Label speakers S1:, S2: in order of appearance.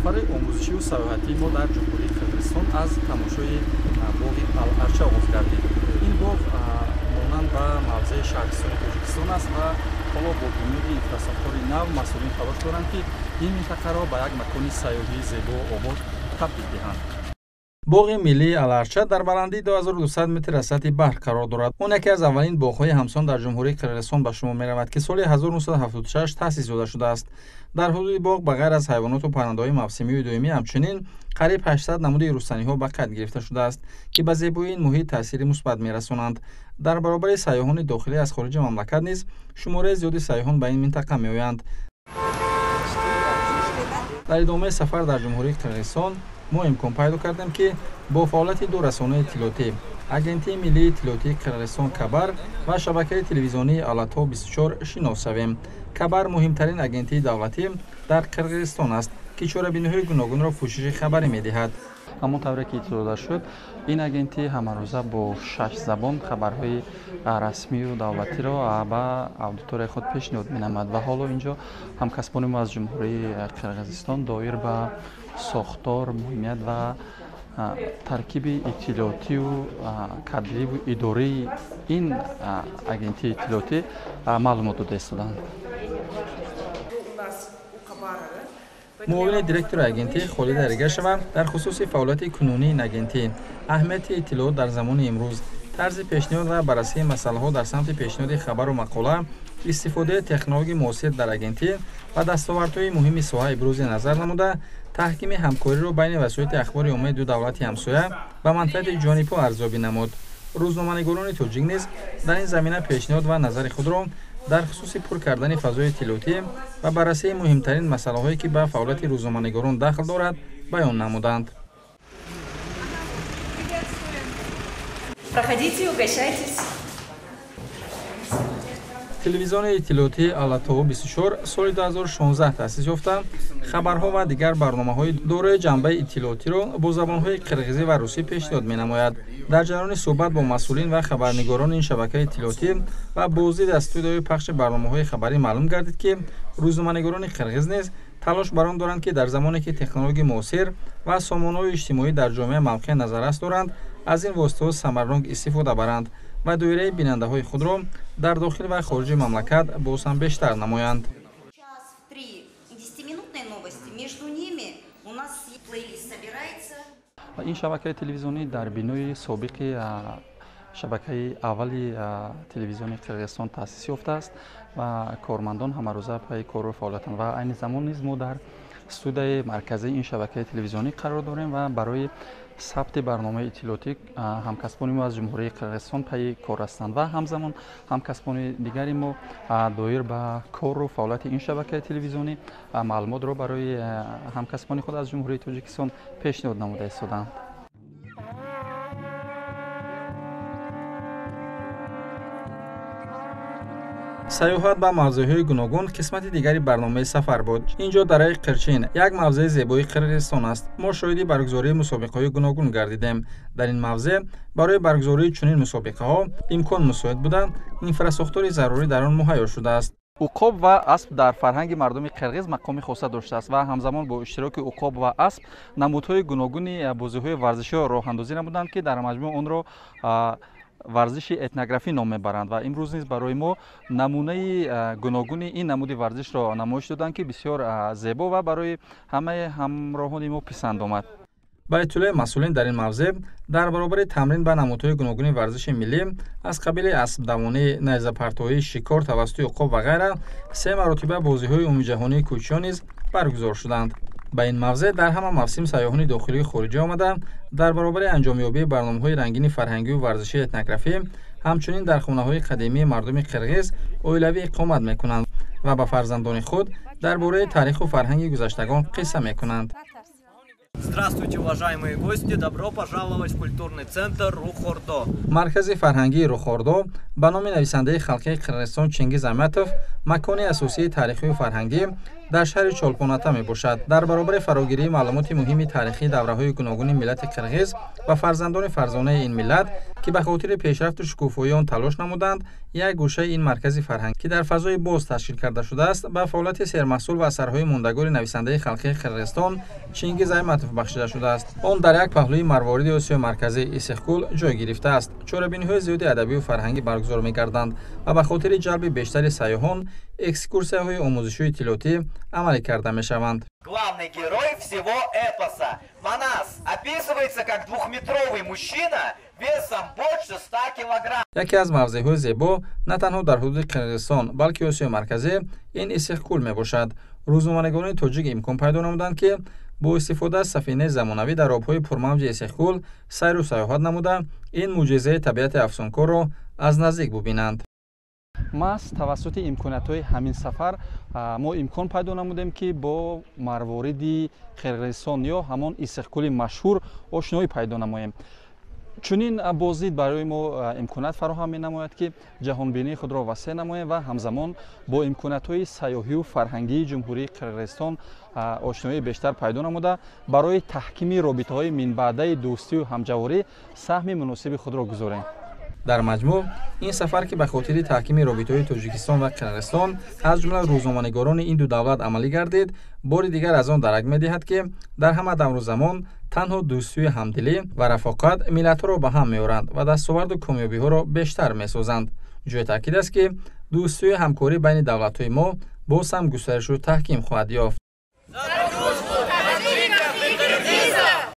S1: сафари омӯзишиву сайёҳатии мо дар ҷумҳурии Қирғизистон аз тамошои боғи Ал-Арча оғоз гардид. Ин боғ монанд ба мавзеи шаҳристони Тоҷикистон аст ва ҳоло бо бунёди инфраструктураи нав масъулин талош доранд ки ин минтақаро ба як макони сайёҳии зебо обод табдил диҳанд. боғи миллии Ал-Арча дар баландии 2200 метр аз сатҳи баҳр қарор дорад. Он яке аз аввалин боғҳои ҳамсон дар ҷумҳурии Қирғизистон ба шумор меравад ки соли 1976 таъсис ёфта шудааст. дар ҳудуди боғ ба ғайр аз ҳайвоноту паррандаҳои мавсимию доимӣ ҳамчунин қариб 800 намуди рустаниҳо ба қайд гирифта шудааст ки ба зебоии ин муҳит таъсири мусбат мерасонанд. дар баробари сайёҳони дохилӣ аз хориҷи мамлакат низ шумораи зиёди сайёҳон ба ин минтақа меоянд. дар идомаи сафар дар ҷумҳурии Қирғизистон мо имкон пайдо кардем ки бо фаъолияти ду расонаи иттилоотӣ агентии миллии иттилоотии Қирғизистон Кабар ва шабакаи телевизионии Алато 24 шинос шавем. Кабар муҳимтарин агентии давлатӣ дар Қирғизистон аст ки чорабиниҳои гуногунро пӯшиши хабарӣ медиҳад. ҳамон тавре ки иттилоъ дар шуд, ин агентӣ ҳамарӯза бо 6 забон хабарҳои расмию давлатиро ба аудиторияи худ пешниҳод менамояд ва ҳоло инҷо ҳамкасбони мо аз ҷумҳурии Қирғизистон доир ба сохтор, муҳимият ва таркиби иттилоотию кадриву идории ин агентии иттилоотӣ маълумот дода истоданд. муовини директори агентӣ Холида Эргашева дар хусуси фаъолияти кунунии ин агентӣ, аҳамияти иттилоот дар замони имрӯз, тарзи пешниҳод ва баррасии масъалаҳо дар самти пешниҳоди хабару мақола, истифодаи технологияи муосир дар агентӣ ва дастовардҳои муҳими соҳа ибрози назар намуда, таҳкими ҳамкориро байни васоити ахбори оммаи ду давлати ҳамсоя ба манфиати ҷонибҳо арзёбӣ намуд. рӯзноманигорони тоҷик низ дар ин замина пешниҳод ва назари худро дар хусуси пур кардани фазои иттилоотӣ ва баррасии муҳимтарин масъалаҳое ки ба фаъолияти рӯзноманигорон дахл дорад баён намуданд.
S2: Проходите, угощайтесь.
S1: телевизиони иттилоотии Алато 24 соли 2016 таъсис ёфта хабарҳо ва дигар барномаҳои дорои ҷанбаи иттилоотиро бо забонҳои қирғизӣ ва русӣ пешниҳод менамояд. дар ҷараёни суҳбат бо масъулин ва хабарнигорони ин шабакаи иттилоотӣ ва боздид аз студияҳои пахши барномаҳои хабарӣ маълум гардид ки рӯзноманигорони қирғиз низ талош бар он доранд ки дар замоне ки технологияи муосир ва сомонаҳои иҷтимоӣ дар ҷомеа мавқеъ назаррас доранд, аз ин воситаҳо самаранок истифода баранд ва доираи бинандаҳои худро дар дохил ва хориҷи мамлакат боз ҳам бештар намоянд. ин шабакаи телевизионӣ дар бинои собиқи шабакаи аввали телевизиони Қирғизистон таъсис ёфтааст ва кормандон ҳамарӯза пайи кору фаъолиятанд ва айни замон низ мо дар студияи марказии ин шабакаи телевизионӣ қарор дорем ва барои сабти барномаи иттилоотӣ ҳамкасбони мо аз ҷумҳурии Қирғизистон пайи кор ҳастанд ва ҳамзамон ҳамкасбони дигари мо доир ба кору фаъолияти ин шабакаи телевизионӣ маълумотро барои ҳамкасбони худ аз ҷумҳурии Тоҷикистон пешниҳод намуда истоданд. сайёҳат ба мавзеъҳои гуногун қисмати дигари барномаи сафар буд. инҷо дараи Қирчин, як мавзеъи зебоии Қирғизистон аст. мо шоҳиди баргузории мусобиқаҳои гуногун гардидем. дар ин мавзеъ барои баргузории чунин мусобиқаҳо имкон мусоид буда, инфраструктураи зарурӣ дар он муҳайё шудааст. уқоб ва асп дар фарҳанги мардуми қирғиз мақоми хоса доштааст ва ҳамзамон бо иштироки уқоб ва асп намудҳои гуногуни бозиҳои варзиширо роҳандозӣ намуданд ки дар маҷмӯъ онро варзиши этнографӣ ном мебаранд ва имрӯз низ барои мо намунаи гуногуни ин намуди варзишро намоиш доданд ки бисёр зебо ва барои ҳамаи ҳамроҳони мо писанд омад. ба иттилои масъулин дар ин мавзеъ, дар баробари тамрин ба намудҳои гуногуни варзиши миллӣ аз қабили аспдавонӣ, найзапартоӣ, шикор тавассути уқоб ва ғайра 3 маротиба бозиҳои умумиҷаҳонии кӯчиён низ баргузор шуданд. ба ин мавзеъ дар ҳама мавсим сайёҳони дохилию хориҷӣ омада, дар баробари анҷомёбии барномаҳои рангини фарҳангию варзишии этнографӣ, ҳамчунин дар хонаҳои қадимии мардуми қирғиз оилавӣ иқомат мекунанд ва ба фарзандони худ дар бораи таъриху фарҳанги гузаштагон қисса мекунанд.
S3: Здравствуйте, уважаемые гости! Добро пожаловать в культурный центр Рухордо.
S1: Маркази фарҳангии Рухордо ба номи нависандаи халқии Қирғизистон Чингиз Аҳматов макони асосии таърихию фарҳангӣ дар шаҳри чолпоната мебошад. дар баробари фарогирии маълумоти муҳими таърихии давраҳои гуногуни миллати қирғиз ва фарзандони фарзонаи ин миллат ки ба хотири пешрафту шукуфоии он талош намуданд, як гӯшаи ин маркази фарҳанг ки дар фазои боз ташкил карда шудааст, ба фаъолияти сермаҳсул ва асарҳои мондагори нависандаи халқии Қирғизистон Чингиз Айтматов бахшида шудааст. он дар як паҳлӯи марвориди Осиёи марказӣ Исихкул ҷой гирифтааст. чорабиниҳои зиёди адабию фарҳангӣ баргузор мегарданд ва ба хотири ҷалби бештари сайёҳон экскурсияҳои омӯзишии иттилоотӣ амалӣ карда мешаванд.
S2: Главный герой всего эпоса. Манас описывается как двухметровый мужчина весом больше 100 килограмм.
S1: яке аз мавзеъҳои зебо на танҳо дар ҳудуди Қирғизистон, балки Осиёи марказӣ ин Исихкул мебошад. рӯзноманигони тоҷик имкон пайдо намуданд ки бо истифода аз сафинаи замонавӣ дар обҳои пурмавҷи Исихкул сайру сайёҳат намуда, ин мӯъҷизаи табиати афсонкорро аз наздик бубинанд.
S4: мас тавассути имкониятҳои ҳамин сафар мо имкон пайдо намудем ки бо марвориди Қирғизистон ё ҳамон Исихкули машҳур ошноӣ пайдо намоем. чунин боздид барои мо имконият фароҳам менамояд ки ҷаҳонбинии худро васеъ намоем ва ҳамзамон бо имкониятҳои сайёҳию фарҳангии ҷумҳурии Қирғизистон ошноии бештар пайдо намуда барои таҳкими робитаҳои минбаъдаи дӯстию ҳамҷаворӣ саҳми муносиби худро гузорем.
S1: дар маҷмӯъ ин сафар ки ба хотири таҳкими робитаҳои Тоҷикистон ва Қирғизистон аз ҷумла рӯзноманигорони ин ду давлат амалӣ гардид, бори дигар аз он дарак медиҳад ки дар ҳама давру замон танҳо дӯстию ҳамдилӣ ва рафоқат миллатҳоро ба ҳам меоранд ва дастоварду комёбиҳоро бештар месозанд. ҷои таъкид аст ки дӯстию ҳамкорӣ байни давлатҳои мо боз ҳам густаришу таҳким хоҳад ёфт.